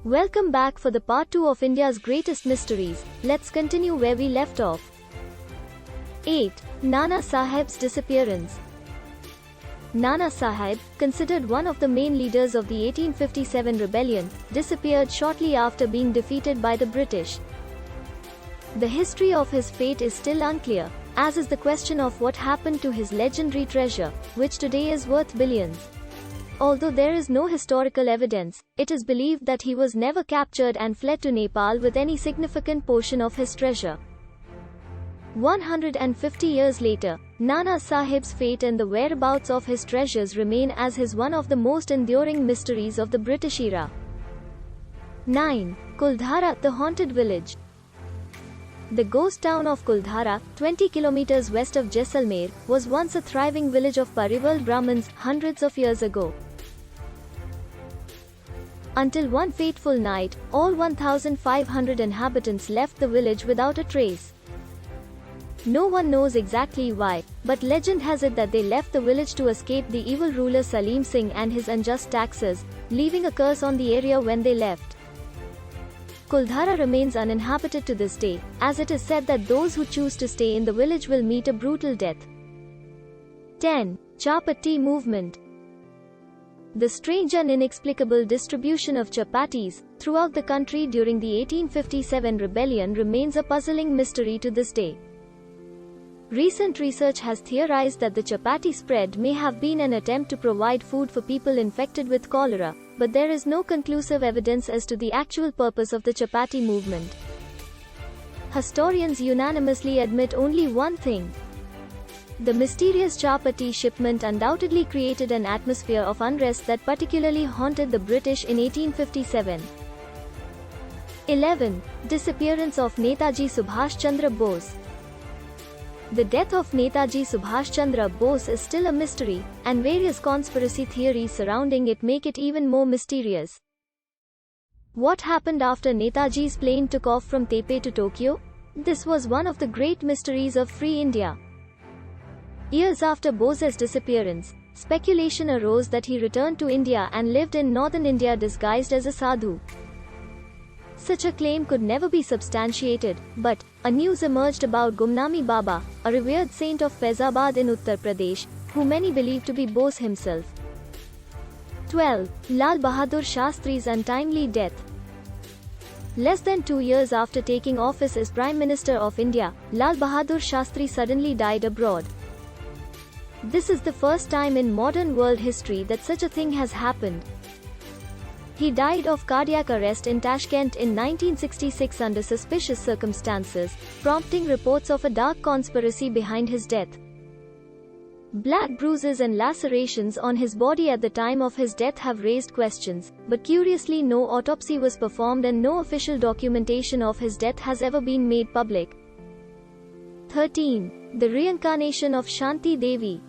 Welcome back for the part 2 of India's greatest mysteries. Let's continue where we left off. 8. Nana Sahib's disappearance. Nana Sahib, considered one of the main leaders of the 1857 rebellion, disappeared shortly after being defeated by the British. The history of his fate is still unclear, as is the question of what happened to his legendary treasure, which today is worth billions. Although there is no historical evidence, it is believed that he was never captured and fled to Nepal with any significant portion of his treasure. 150 years later, Nana Sahib's fate and the whereabouts of his treasures remain as one of the most enduring mysteries of the British era. 9. Kuldhara, the haunted village. The ghost town of Kuldhara, 20 kilometers west of Jaisalmer, was once a thriving village of Parival Brahmins hundreds of years ago. Until one fateful night, all 1,500 inhabitants left the village without a trace. No one knows exactly why, but legend has it that they left the village to escape the evil ruler Salim Singh and his unjust taxes, leaving a curse on the area when they left. Kuldhara remains uninhabited to this day, as it is said that those who choose to stay in the village will meet a brutal death. 10. Chapati movement. The strange and inexplicable distribution of chapatis throughout the country during the 1857 rebellion remains a puzzling mystery to this day. Recent research has theorized that the chapati spread may have been an attempt to provide food for people infected with cholera, but there is no conclusive evidence as to the actual purpose of the chapati movement. Historians unanimously admit only one thing. The mysterious chapati shipment undoubtedly created an atmosphere of unrest that particularly haunted the British in 1857. 11. Disappearance of Netaji Subhash Chandra Bose. The death of Netaji Subhash Chandra Bose is still a mystery, and various conspiracy theories surrounding it make it even more mysterious. What happened after Netaji's plane took off from Taipei to Tokyo? This was one of the great mysteries of free India. Years after Bose's disappearance, speculation arose that he returned to India and lived in northern India disguised as a sadhu. Such a claim could never be substantiated, but a news emerged about Gumnami Baba, a revered saint of Faizabad in Uttar Pradesh, who many believe to be Bose himself. 12. Lal Bahadur Shastri's untimely death. Less than 2 years after taking office as Prime Minister of India, Lal Bahadur Shastri suddenly died abroad. This is the first time in modern world history that such a thing has happened. He died of cardiac arrest in Tashkent in 1966 under suspicious circumstances, prompting reports of a dark conspiracy behind his death. Black bruises and lacerations on his body at the time of his death have raised questions, but curiously no autopsy was performed and no official documentation of his death has ever been made public. 13. The reincarnation of Shanti Devi.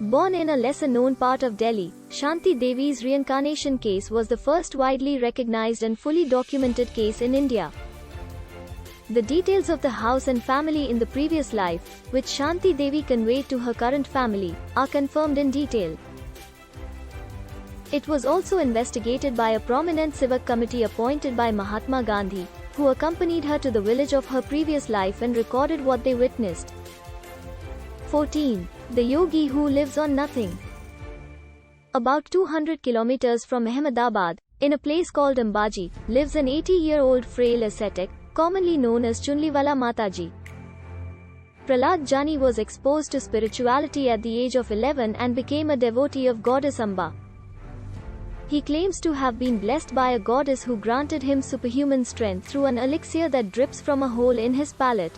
Born in a lesser-known part of Delhi, Shanti Devi's reincarnation case was the first widely recognized and fully documented case in India. The details of the house and family in the previous life, which Shanti Devi conveyed to her current family, are confirmed in detail. It was also investigated by a prominent civic committee appointed by Mahatma Gandhi, who accompanied her to the village of her previous life and recorded what they witnessed. 14. The yogi who lives on nothing. About 200 kilometers from Ahmedabad, in a place called Ambaji, lives an 80-year-old frail ascetic, commonly known as Chunliwala Mataji. Prahlad Jani was exposed to spirituality at the age of 11 and became a devotee of goddess Amba. He claims to have been blessed by a goddess who granted him superhuman strength through an elixir that drips from a hole in his palate.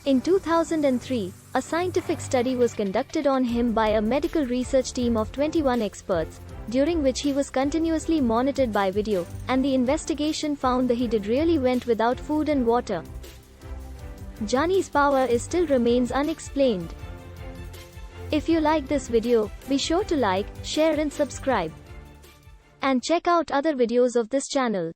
In 2003, a scientific study was conducted on him by a medical research team of 21 experts, during which he was continuously monitored by video, and the investigation found that he really went without food and water. Jani's power still remains unexplained. If you like this video, be sure to like, share and subscribe. And check out other videos of this channel.